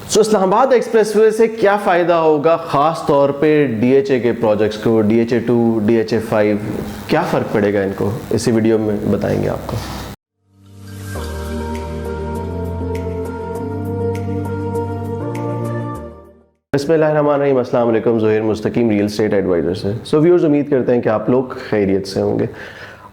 सो Islamabad expressway से क्या फ़ायदा होगा, ख़ास तौर पे DHA के प्रोजेक्ट्स को, DHA2, DHA5, क्या फ़र्क पड़ेगा इनको, इसी वीडियो में बताएंगे आपको। बिस्मिल्लाहिर्रहमानिर्रहीम, अस्सलाम वालेकुम, ज़ोहैर मुस्तकीम रियल एस्टेट एडवाइज़र से। सो व्यूअर्स, उम्मीद करते हैं कि आप लोग खैरियत से होंगे।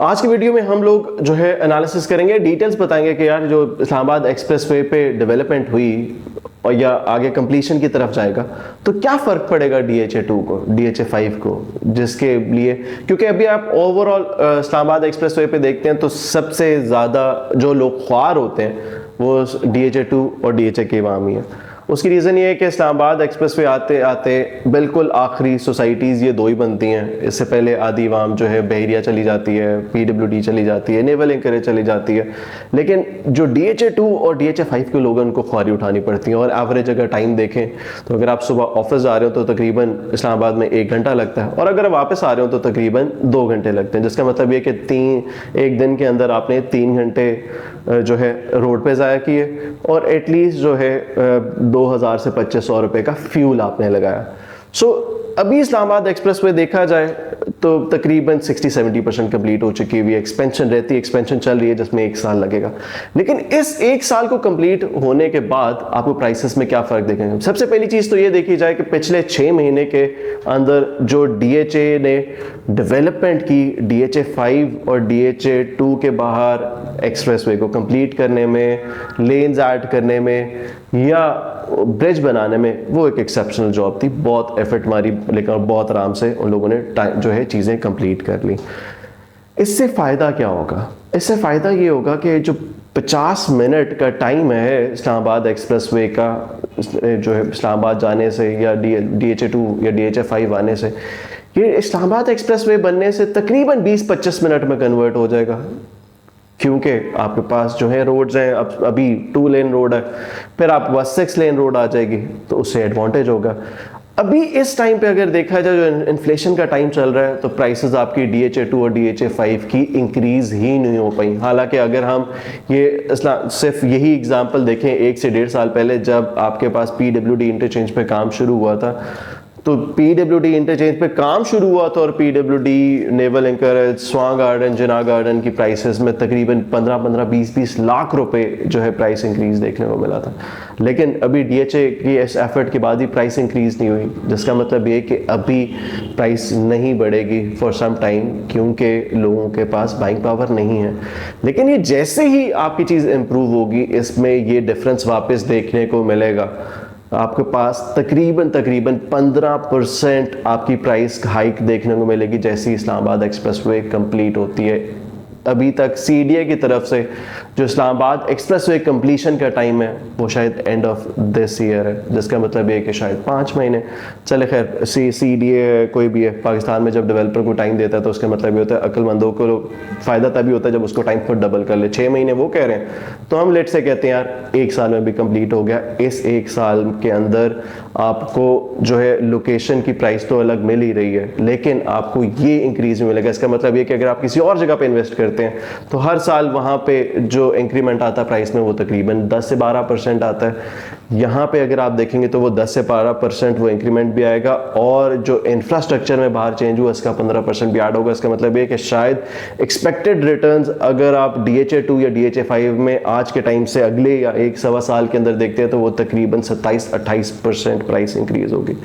आज की वीडियो में हम लोग जो है एनालिसिस करेंगे, डिटेल्स बताएंगे कि यार जो इस्लामाबाद एक्सप्रेसवे पे डेवलपमेंट हुई और या आगे कंप्लीशन की तरफ जाएगा तो क्या फ़र्क पड़ेगा DHA2 को, DHA5 को, जिसके लिए, क्योंकि अभी आप ओवरऑल इस्लामाबाद एक्सप्रेसवे पे देखते हैं तो सबसे ज़्यादा जो लोग ख्वार होते हैं वो DHA2 और DHA के वामी हैं। उसकी रीज़न ये है कि इस्लामाबाद एक्सप्रेसवे आते आते बिल्कुल आखिरी सोसाइटीज़ ये दो ही बनती हैं। इससे पहले आधी वाम जो है बहरिया चली जाती है, PWD चली जाती है, नेवल एंकरेज चली जाती है, लेकिन जो DHA2 और DHA5 के लोगों को ख्वारी उठानी पड़ती है। और एवरेज अगर टाइम देखें तो अगर आप सुबह ऑफिस जा रहे हो तो तकरीबन इस्लामाबाद में 1 घंटा लगता है, और अगर वापस आ रहे हो तो तकरीबन 2 घंटे लगते हैं, जिसका मतलब ये कि एक दिन के अंदर आपने 3 घंटे जो है रोड पे ज़ाया किए और एटलीस्ट जो है 2000 से 2500 रुपये का फ्यूल आपने लगाया। सो अभी इस्लामाबाद एक्सप्रेसवे देखा जाए तो तकरीबन 60-70% कंप्लीट हो चुकी हुई है। एक्सपेंशन चल रही है जिसमें 1 साल लगेगा, लेकिन इस 1 साल को कंप्लीट होने के बाद आपको प्राइसेस में क्या फ़र्क देखेंगे। सबसे पहली चीज़ तो ये देखी जाए कि पिछले 6 महीने के अंदर जो DHA ने डेवलपमेंट की, DHA5 और DHA2 के बाहर एक्सप्रेसवे को कंप्लीट करने में, लेन्स ऐड करने में या ब्रिज बनाने में, वो एक एक्सेप्शनल जॉब थी। बहुत एफर्ट मारी, लेकिन बहुत आराम से उन लोगों ने टाइम जो है चीज़ें कंप्लीट कर ली। इससे फ़ायदा क्या होगा? इससे फ़ायदा ये होगा कि जो 50 मिनट का टाइम है इस्लामाबाद एक्सप्रेसवे का जो है इस्लामाबाद जाने से या DHA2 या DHA5 आने से, ये इस्लामाबाद एक्सप्रेसवे बनने से तकरीबन 20-25 मिनट में कन्वर्ट हो जाएगा, क्योंकि आपके पास जो है रोड्स हैं। अब अभी 2 लेन रोड है, फिर आपके पास 6 लेन रोड आ जाएगी, तो उससे एडवांटेज होगा। अभी इस टाइम पे अगर देखा जाए, जो इन्फ्लेशन का टाइम चल रहा है, तो प्राइसेस आपकी DHA2 और DHA5 की इंक्रीज ही नहीं हो पाई। हालांकि अगर हम ये सिर्फ यही एग्जांपल देखें 1 से 1.5 साल पहले, जब आपके पास PWD इंटरचेंज पे काम शुरू हुआ था, तो PWD इंटरचेंज पे काम शुरू हुआ था और PWD, naval anchorage, swan garden, Jinnah garden की प्राइसेस में तकरीबन 15-20 लाख रुपए जो है प्राइस इंक्रीज देखने को मिला था। लेकिन अभी DHA की इस एफर्ट के बाद ही प्राइस इंक्रीज नहीं हुई, जिसका मतलब ये कि अभी प्राइस नहीं बढ़ेगी फॉर सम टाइम, क्योंकि लोगों के पास बाइंग पावर नहीं है। लेकिन ये जैसे ही आपकी चीज़ इम्प्रूव होगी, इसमें ये डिफरेंस वापस देखने को मिलेगा। आपके पास तकरीबन 15% आपकी प्राइस हाइक देखने को मिलेगी जैसे इस्लामाबाद एक्सप्रेसवे कंप्लीट होती है। अभी तक CDA की तरफ से जो इस्लामाबाद एक्सप्रेसवे कंप्लीशन का टाइम है वो शायद एंड ऑफ दिस ईयर है, जिसका मतलब ये कि शायद 5 महीने। चले खैर, CDA कोई भी है पाकिस्तान में जब डेवलपर को टाइम देता है तो उसका मतलब ये होता है अक्लमंदों को फ़ायदा तभी होता है जब उसको टाइम खुद डबल कर ले। 6 महीने वो कह रहे हैं, तो हम लेट से कहते हैं यार 1 साल में भी कंप्लीट हो गया। इस 1 साल के अंदर आपको जो है लोकेशन की प्राइस तो अलग मिल ही रही है, लेकिन आपको ये इंक्रीज मिलेगा। इसका मतलब ये कि अगर आप किसी और जगह पे इन्वेस्ट करते हैं तो हर साल वहाँ पे जो इंक्रीमेंट आता है प्राइस में वो तकरीबन 10 से 12% आता है। यहाँ पे अगर आप देखेंगे तो वो 10 से 12% वो इंक्रीमेंट भी आएगा, और जो इंफ्रास्ट्रक्चर में बाहर चेंज हुआ इसका 15% भी ऐड होगा। इसका मतलब ये कि शायद एक्सपेक्टेड रिटर्न्स अगर आप DHA2 या DHA5 में आज के टाइम से अगले या 1-1.25 साल के अंदर देखते हैं तो वो तकरीबन 27-28% प्राइस इंक्रीज होगी।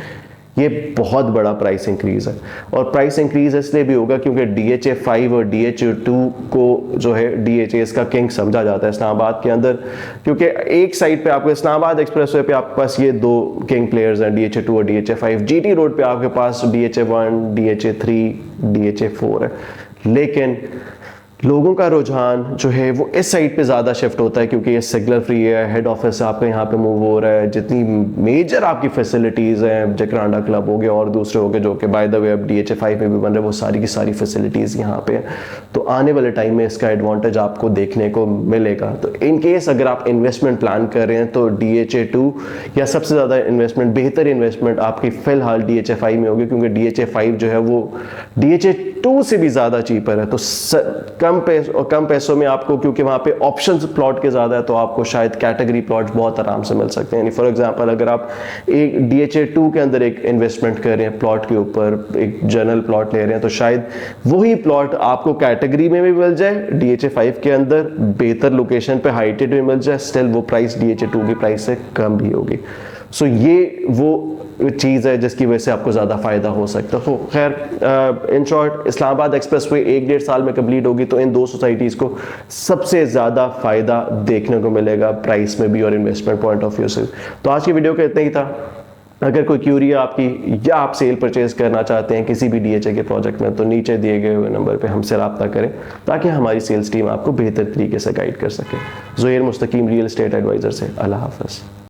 ये बहुत बड़ा प्राइस इंक्रीज है, और प्राइस इंक्रीज इसलिए भी होगा क्योंकि DHA5 और DHA2 को जो है DHAs का किंग समझा जाता है इस्लामाबाद के अंदर, क्योंकि एक साइड पे आपको इस्लामाबाद एक्सप्रेसवे पे आपके पास ये 2 किंग प्लेयर्स हैं, DHA2 और DHA5। GT रोड पे आपके पास DHA1, DHA3, DHA4 है, लेकिन लोगों का रुझान जो है वो इस साइड पे ज़्यादा शिफ्ट होता है क्योंकि ये सिग्नल फ्री है, हेड ऑफिस आपके यहाँ पे मूव हो रहा है। जितनी मेजर आपकी फैसिलिटीज़ हैं, जकरांडा क्लब हो गया और दूसरे हो गए जो कि बाय द वे अब DHA5 में भी बन रहे हैं, वो सारी की सारी फैसिलिटीज़ यहाँ पे हैं। तो आने वाले टाइम में इसका एडवांटेज आपको देखने को मिलेगा। तो इन केस अगर आप इन्वेस्टमेंट प्लान कर रहे हैं तो DHA2 या सबसे ज़्यादा इन्वेस्टमेंट, बेहतर इन्वेस्टमेंट आपकी फ़िलहाल DHA5 में होगी, क्योंकि DHA5 जो है वो DHA 2 से भी ज़्यादा चीपर है। तो कम पैसों में आपको, क्योंकि वहाँ पे ऑप्शंस प्लॉट के ज़्यादा है, तो आपको शायद कैटेगरी प्लॉट बहुत आराम से मिल सकते हैं। यानी फॉर एग्जांपल अगर आप एक DHA 2 के अंदर एक इन्वेस्टमेंट कर रहे हैं प्लॉट के ऊपर, एक जनरल प्लॉट ले रहे हैं, तो शायद वही प्लॉट आपको कैटेगरी में भी मिल जाए DHA 5 के अंदर, बेहतर लोकेशन पे हाइटेड में मिल जाए, स्टिल वो प्राइस DHA 2 की प्राइस से कम भी होगी। सो ये वो चीज़ है जिसकी वजह से आपको ज़्यादा फ़ायदा हो सकता है। तो खैर इन शॉर्ट, इस्लामाबाद एक्सप्रेसवे 1-1.5 साल में कंप्लीट होगी, तो इन दो सोसाइटीज़ को सबसे ज़्यादा फ़ायदा देखने को मिलेगा प्राइस में भी और इन्वेस्टमेंट पॉइंट ऑफ व्यू से। तो आज की वीडियो का इतना ही था। अगर कोई क्यूरी है आपकी या आप सेल परचेज करना चाहते हैं किसी भी DHA के प्रोजेक्ट में, तो नीचे दिए गए हुए नंबर पे हमसे रब्ता करें ताकि हमारी सेल्स टीम आपको बेहतर तरीके से गाइड कर सके। ज़ोहैर मुस्तकीम, रियल एस्टेट एडवाइज़र से। अल्लाह हाफ़िज़।